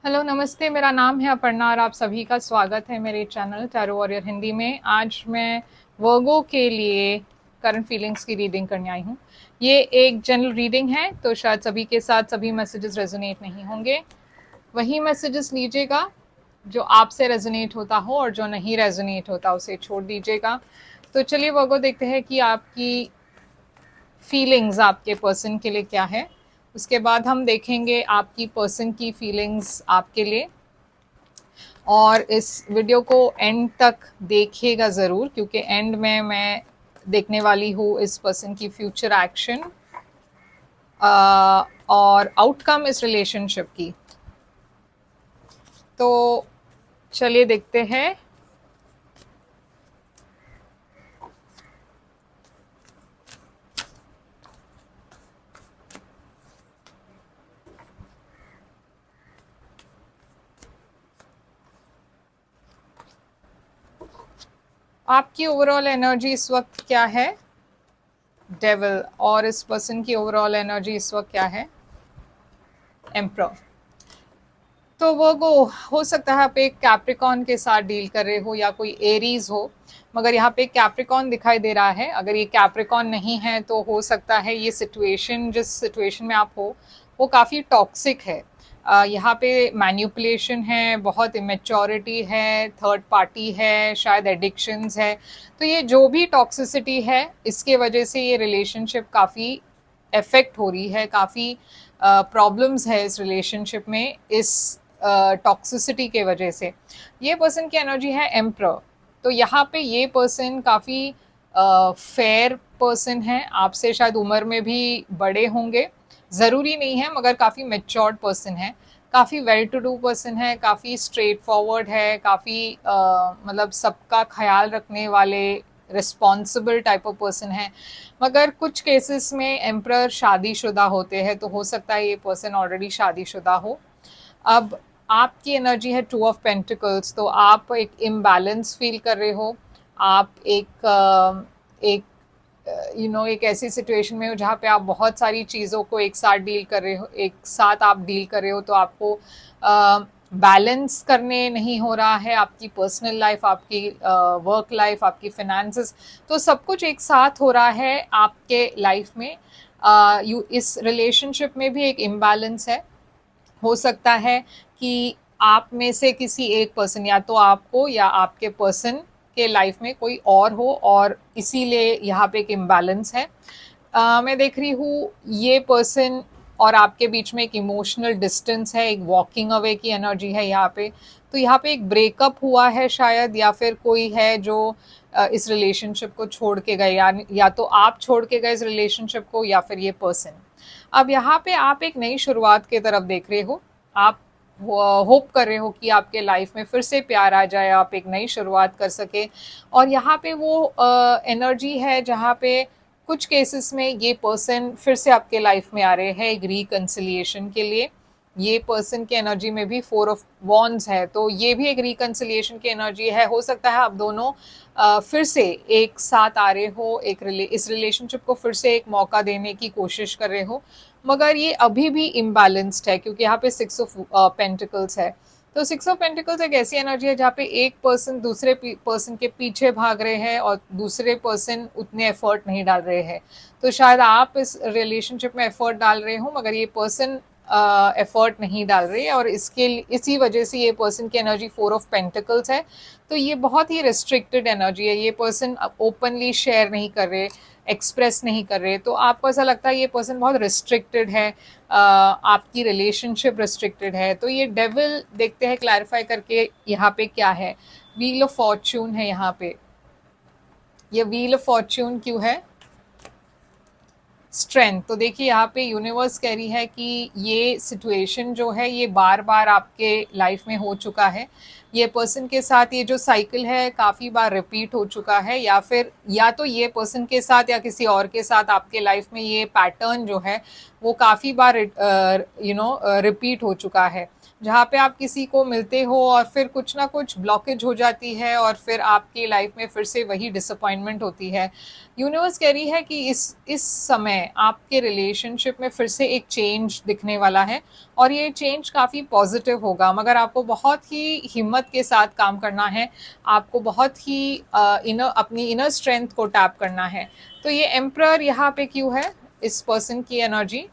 Hello नमस्ते, मेरा नाम है अपर्णा और आप सभी का स्वागत है मेरे चैनल टैरो वॉरियर हिंदी में। आज मैं वर्गो के लिए करंट फीलिंग्स की रीडिंग करने आई हूँ। ये एक जनरल रीडिंग है तो शायद सभी के साथ सभी मैसेजेस रेजोनेट नहीं होंगे। वही मैसेजेस लीजिएगा जो आपसे रेजोनेट होता हो और जो नहीं रेजोनेट होता उसे छोड़ दीजिएगा। तो चलिए वर्गो देखते हैं कि आपकी फीलिंग्स आपके पर्सन के लिए क्या है। उसके बाद हम देखेंगे आपकी पर्सन की फीलिंग्स आपके लिए। और इस वीडियो को एंड तक देखिएगा ज़रूर, क्योंकि एंड में मैं देखने वाली हूँ इस पर्सन की फ्यूचर एक्शन और आउटकम इस रिलेशनशिप की। तो चलिए देखते हैं। आपकी ओवरऑल एनर्जी इस वक्त क्या है? डेविल। और इस पर्सन की ओवरऑल एनर्जी इस वक्त क्या है? एम्परर। तो वो हो सकता है आप एक कैप्रिकॉन के साथ डील कर रहे हो या कोई एरीज हो, मगर यहाँ पे कैप्रिकॉन दिखाई दे रहा है। अगर ये कैप्रिकॉन नहीं है तो हो सकता है ये सिचुएशन, जिस सिचुएशन में आप हो वो काफ़ी टॉक्सिक है। यहाँ पे मैन्युपुलेशन है, बहुत इमेच्योरिटी है, थर्ड पार्टी है, शायद एडिक्शंस है। तो ये जो भी टॉक्सिसिटी है इसके वजह से ये रिलेशनशिप काफ़ी इफेक्ट हो रही है, काफ़ी प्रॉब्लम्स है इस रिलेशनशिप में इस टॉक्सिसिटी के वजह से। ये पर्सन की एनर्जी है एम्परर। तो यहाँ पे ये पर्सन काफ़ी फेयर पर्सन है, आपसे शायद उम्र में भी बड़े होंगे, ज़रूरी नहीं है, मगर काफ़ी मेच्योर्ड पर्सन है, काफ़ी वेल टू डू पर्सन है, काफ़ी स्ट्रेट फॉरवर्ड है, काफ़ी मतलब सबका ख्याल रखने वाले रिस्पॉन्सिबल टाइप ऑफ पर्सन है। मगर कुछ केसेस में एम्परर शादीशुदा होते हैं, तो हो सकता है ये पर्सन ऑलरेडी शादीशुदा हो। अब आपकी एनर्जी है टू ऑफ पेंटिकल्स, तो आप एक इम्बैलेंस फील कर रहे हो। आप एक एक ऐसी सिचुएशन में हो जहाँ पे आप बहुत सारी चीज़ों को एक साथ डील कर रहे हो, एक साथ आप डील कर रहे हो, तो आपको बैलेंस करने नहीं हो रहा है। आपकी पर्सनल लाइफ, आपकी वर्क लाइफ, आपकी फिनेंसेस, तो सब कुछ एक साथ हो रहा है आपके लाइफ में। इस रिलेशनशिप में भी एक इम्बैलेंस है। हो सकता है कि आप में से किसी एक पर्सन, या तो आपको या आपके पर्सन के लाइफ में कोई और हो, और इसीलिए यहाँ पे एक इम्बैलेंस है। मैं देख रही हूँ ये पर्सन और आपके बीच में एक इमोशनल डिस्टेंस है, एक वॉकिंग अवे की एनर्जी है यहाँ पे। तो यहाँ पे एक ब्रेकअप हुआ है शायद, या फिर कोई है जो इस रिलेशनशिप को छोड़ के गए, या तो आप छोड़ के गए इस रिलेशनशिप को, या फिर ये पर्सन। अब यहाँ पे आप एक नई शुरुआत की तरफ देख रहे हो। आप होप कर रहे हो कि आपके लाइफ में फिर से प्यार आ जाए, आप एक नई शुरुआत कर सके। और यहाँ पे वो एनर्जी है जहाँ पे कुछ केसेस में ये पर्सन फिर से आपके लाइफ में आ रहे हैं एक रिकन्सिलिएशन के लिए। ये पर्सन की एनर्जी में भी फोर ऑफ वॉन्ड्स है, तो ये भी एक रिकन्सिलिएशन की एनर्जी है। हो सकता है आप दोनों फिर से एक साथ आ रहे हो, इस रिलेशनशिप को फिर से एक मौका देने की कोशिश कर रहे हो, मगर ये अभी भी इम्बैलेंस्ड है, क्योंकि यहाँ पे सिक्स ऑफ पेंटिकल्स है। तो सिक्स ऑफ पेंटिकल्स एक ऐसी एनर्जी है जहाँ पे एक पर्सन दूसरे पर्सन के पीछे भाग रहे हैं और दूसरे पर्सन उतने एफर्ट नहीं डाल रहे हैं। तो शायद आप इस रिलेशनशिप में एफर्ट डाल रहे हो, मगर ये पर्सन एफर्ट नहीं डाल रही है, और इसी वजह से ये पर्सन की एनर्जी फोर ऑफ पेंटिकल्स है। तो ये बहुत ही रिस्ट्रिक्टेड एनर्जी है। ये पर्सन ओपनली शेयर नहीं कर रहे, एक्सप्रेस नहीं कर रहे, तो आपको ऐसा लगता है ये पर्सन बहुत रिस्ट्रिक्टेड है, आपकी रिलेशनशिप रिस्ट्रिक्टेड है। तो ये डेविल देखते हैं क्लैरिफाई करके यहाँ पे क्या है। व्हील ऑफ फॉर्च्यून है यहाँ पे। ये व्हील ऑफ फॉर्च्यून क्यों है? स्ट्रेंथ। तो देखिए यहाँ पे यूनिवर्स कह रही है कि ये सिचुएशन जो है ये बार बार आपके लाइफ में हो चुका है। ये पर्सन के साथ ये जो साइकिल है काफ़ी बार रिपीट हो चुका है, या फिर या तो ये पर्सन के साथ या किसी और के साथ आपके लाइफ में ये पैटर्न जो है वो काफ़ी बार रिपीट हो चुका है, जहाँ पे आप किसी को मिलते हो और फिर कुछ ना कुछ ब्लॉकेज हो जाती है और फिर आपकी लाइफ में फिर से वही डिसअपॉइंटमेंट होती है। यूनिवर्स कह रही है कि इस समय समय आपके रिलेशनशिप में फिर से एक चेंज दिखने वाला है और ये चेंज काफ़ी पॉजिटिव होगा, मगर आपको बहुत ही हिम्मत के साथ काम करना है, आपको बहुत ही अपनी इनर स्ट्रेंथ को टैप करना है। तो ये एम्परर यहाँ पे क्यों है इस पर्सन की एनर्जी?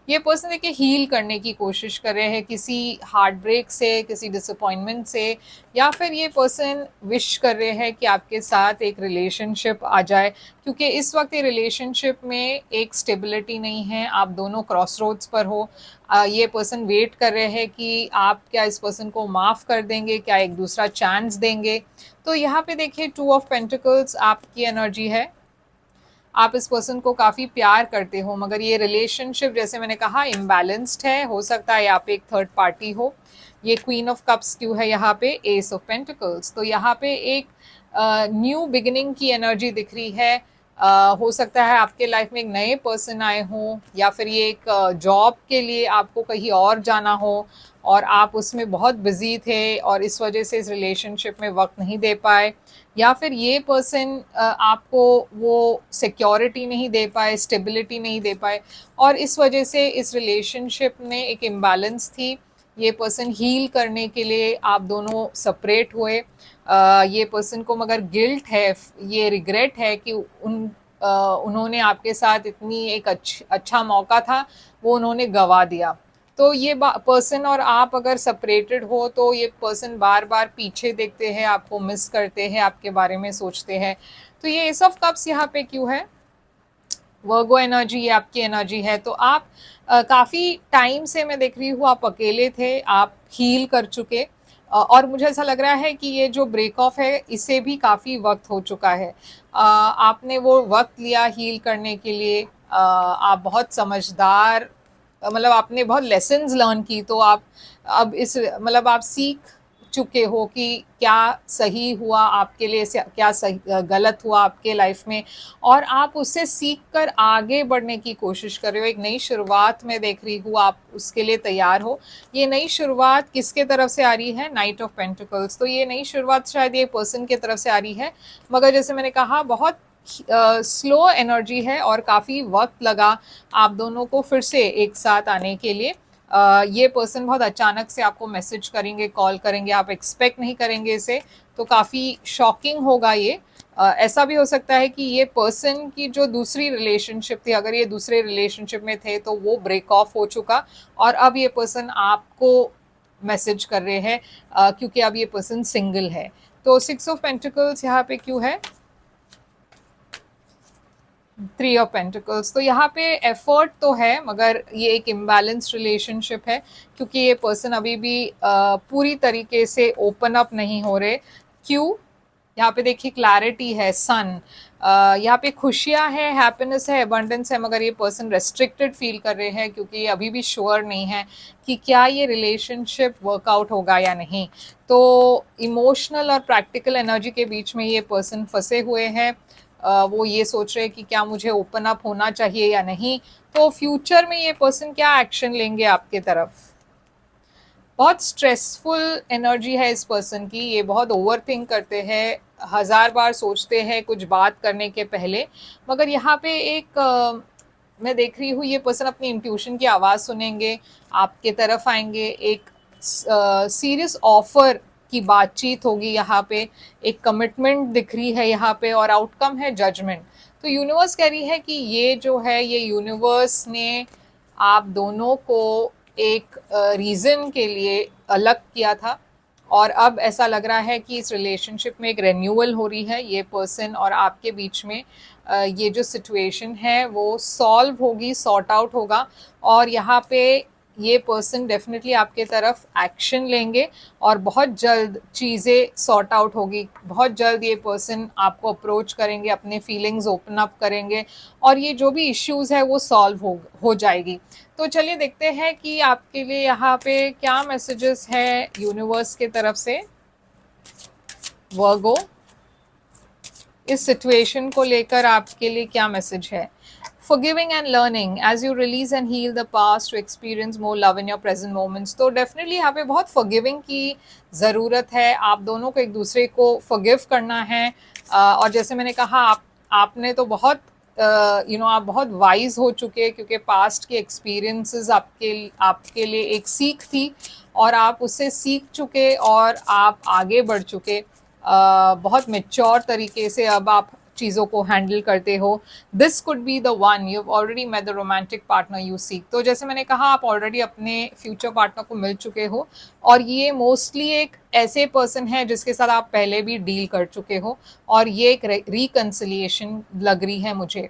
ये पर्सन देखिए हील करने की कोशिश कर रहे हैं किसी हार्ट ब्रेक से, किसी डिसअपॉइंटमेंट से, या फिर ये पर्सन विश कर रहे हैं कि आपके साथ एक रिलेशनशिप आ जाए, क्योंकि इस वक्त ये रिलेशनशिप में एक स्टेबिलिटी नहीं है, आप दोनों क्रॉस रोड्स पर हो। ये पर्सन वेट कर रहे हैं कि आप क्या इस पर्सन को माफ़ कर देंगे, क्या एक दूसरा चांस देंगे। तो यहाँ पे देखिए 2 ऑफ पेंटिकल्स आपकी एनर्जी है, आप इस पर्सन को काफ़ी प्यार करते हो, मगर ये रिलेशनशिप जैसे मैंने कहा इम्बैलेंस्ड है, हो सकता है यहाँ पे एक थर्ड पार्टी हो। ये क्वीन ऑफ कप्स क्यों है यहाँ पे, एस ऑफ पेंटिकल्स। तो यहाँ पे एक न्यू बिगिनिंग की एनर्जी दिख रही है। हो सकता है आपके लाइफ में एक नए पर्सन आए हों, या फिर ये एक जॉब के लिए आपको कहीं और जाना हो और आप उसमें बहुत बिजी थे और इस वजह से इस रिलेशनशिप में वक्त नहीं दे पाए, या फिर ये पर्सन आपको वो सिक्योरिटी नहीं दे पाए, स्टेबिलिटी नहीं दे पाए और इस वजह से इस रिलेशनशिप में एक इम्बैलेंस थी। ये पर्सन हील करने के लिए आप दोनों सेपरेट हुए। ये पर्सन को मगर गिल्ट है, ये रिग्रेट है कि उन्होंने आपके साथ इतनी एक अच्छा मौका था वो उन्होंने गंवा दिया। तो ये पर्सन और आप अगर सेपरेटेड हो तो ये पर्सन बार बार पीछे देखते हैं, आपको मिस करते हैं, आपके बारे में सोचते हैं। तो ये एस ऑफ कप्स यहाँ पे क्यों है, वर्गो एनर्जी ये आपकी एनर्जी है। तो आप काफ़ी टाइम से मैं देख रही हूँ आप अकेले थे, आप हील कर चुके और मुझे ऐसा लग रहा है कि ये जो ब्रेक ऑफ है इसे भी काफ़ी वक्त हो चुका है। आपने वो वक्त लिया हील करने के लिए, आप बहुत समझदार, मतलब आपने बहुत लेसन्स लर्न की, तो आप अब इस मतलब आप सीख चुके हो कि क्या सही हुआ आपके लिए, क्या सही गलत हुआ आपके लाइफ में, और आप उससे सीख कर आगे बढ़ने की कोशिश कर रहे हो। एक नई शुरुआत मैं देख रही हूँ, आप उसके लिए तैयार हो। ये नई शुरुआत किसके तरफ से आ रही है, नाइट ऑफ पेंटिकल्स। तो ये नई शुरुआत शायद ये पर्सन की तरफ से आ रही है, मगर जैसे मैंने कहा बहुत स्लो एनर्जी है और काफ़ी वक्त लगा आप दोनों को फिर से एक साथ आने के लिए। ये पर्सन बहुत अचानक से आपको मैसेज करेंगे, कॉल करेंगे, आप एक्सपेक्ट नहीं करेंगे इसे, तो काफ़ी शॉकिंग होगा ये। ऐसा भी हो सकता है कि ये पर्सन की जो दूसरी रिलेशनशिप थी, अगर ये दूसरे रिलेशनशिप में थे तो वो ब्रेक ऑफ हो चुका और अब ये पर्सन आपको मैसेज कर रहे हैं क्योंकि अब ये पर्सन सिंगल है। तो 6 ऑफ पेंटिकल्स यहाँ पे क्यों है, 3 ऑफ पेंटिकल्स। तो यहाँ पे एफर्ट तो है मगर ये एक इम्बैलेंस्ड रिलेशनशिप है, क्योंकि ये पर्सन अभी भी पूरी तरीके से ओपन अप नहीं हो रहे। क्यों, यहाँ पे देखिए क्लैरिटी है, सन, यहाँ पे खुशियाँ है, हैप्पीनेस है, अबंडेंस है, मगर ये पर्सन रेस्ट्रिक्टेड फील कर रहे हैं क्योंकि ये अभी भी श्योर नहीं है कि क्या ये रिलेशनशिप वर्कआउट होगा या नहीं। तो इमोशनल और प्रैक्टिकल एनर्जी के बीच में ये पर्सन फंसे हुए हैं। वो ये सोच रहे हैं कि क्या मुझे ओपन अप होना चाहिए या नहीं। तो फ्यूचर में ये पर्सन क्या एक्शन लेंगे आपके तरफ। बहुत स्ट्रेसफुल एनर्जी है इस पर्सन की, ये बहुत ओवर थिंक करते हैं, 1000 बार सोचते हैं कुछ बात करने के पहले। मगर यहाँ पे एक मैं देख रही हूँ ये पर्सन अपनी इंट्यूशन की आवाज़ सुनेंगे, आपके तरफ आएंगे, एक सीरियस ऑफर की बातचीत होगी, यहाँ पे एक कमिटमेंट दिख रही है यहाँ पे, और आउटकम है जजमेंट। तो यूनिवर्स कह रही है कि ये जो है, ये यूनिवर्स ने आप दोनों को एक रीज़न के लिए अलग किया था और अब ऐसा लग रहा है कि इस रिलेशनशिप में एक रेन्यूअल हो रही है। ये पर्सन और आपके बीच में ये जो सिचुएशन है वो सॉल्व होगी, सॉर्ट आउट होगा, और यहाँ पे ये पर्सन डेफिनेटली आपके तरफ एक्शन लेंगे और बहुत जल्द चीज़ें सॉर्ट आउट होगी। बहुत जल्द ये पर्सन आपको अप्रोच करेंगे, अपने फीलिंग्स ओपन अप करेंगे और ये जो भी इश्यूज़ है वो सॉल्व हो जाएगी। तो चलिए देखते हैं कि आपके लिए यहाँ पे क्या मैसेजेस है यूनिवर्स के तरफ से। वर्गो, इस सिचुएशन को लेकर आपके लिए क्या मैसेज है। Forgiving and learning as you release and heal the past to experience more love in your present moments। तो डेफिनेटली यहाँ पे बहुत forgiving की ज़रूरत है, आप दोनों को एक दूसरे को forgive करना है। और जैसे मैंने कहा आपने तो बहुत आप बहुत वाइज हो चुके, क्योंकि पास्ट के एक्सपीरियंसेस आपके लिए एक सीख थी और आप उससे सीख चुके और आप आगे बढ़ चुके। बहुत मेच्योर तरीके से अब आप चीज़ों को हैंडल करते हो। This could be the one, you already met the romantic partner you seek. तो जैसे मैंने कहा, आप ऑलरेडी अपने फ्यूचर पार्टनर को मिल चुके हो और ये मोस्टली एक ऐसे पर्सन है जिसके साथ आप पहले भी डील कर चुके हो और ये एक रिकंसिलिएशन लग रही है मुझे।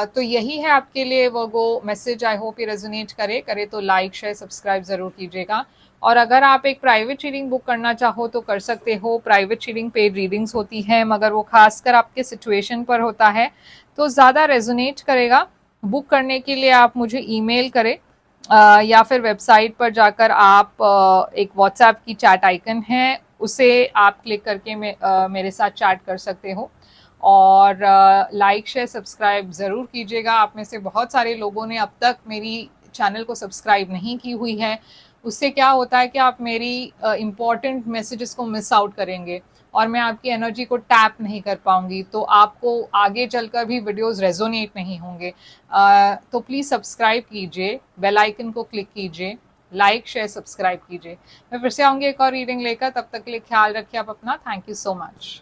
तो यही है आपके लिए वो मैसेज। आई होप ये रेजोनेट करे तो लाइक शेयर सब्सक्राइब ज़रूर कीजिएगा। और अगर आप एक प्राइवेट रीडिंग बुक करना चाहो तो कर सकते हो। प्राइवेट रीडिंग पेड रीडिंग्स होती हैं, मगर वो खासकर आपके सिचुएशन पर होता है तो ज़्यादा रेजोनेट करेगा। बुक करने के लिए आप मुझे ईमेल करें या फिर वेबसाइट पर जाकर आप एक व्हाट्सएप की चैट आइकन है उसे आप क्लिक करके मेरे साथ चैट कर सकते हो। और लाइक शेयर सब्सक्राइब ज़रूर कीजिएगा। आप में से बहुत सारे लोगों ने अब तक मेरी चैनल को सब्सक्राइब नहीं की हुई है। उससे क्या होता है कि आप मेरी इम्पॉर्टेंट मैसेजेस को मिस आउट करेंगे और मैं आपकी एनर्जी को टैप नहीं कर पाऊंगी, तो आपको आगे चलकर भी वीडियोस रेजोनेट नहीं होंगे। तो प्लीज़ सब्सक्राइब कीजिए, बेल आइकन को क्लिक कीजिए, लाइक शेयर सब्सक्राइब कीजिए। मैं फिर से आऊँगी एक और रीडिंग लेकर, तब तक के लिए ख्याल रखिए आप अपना। Thank you so much.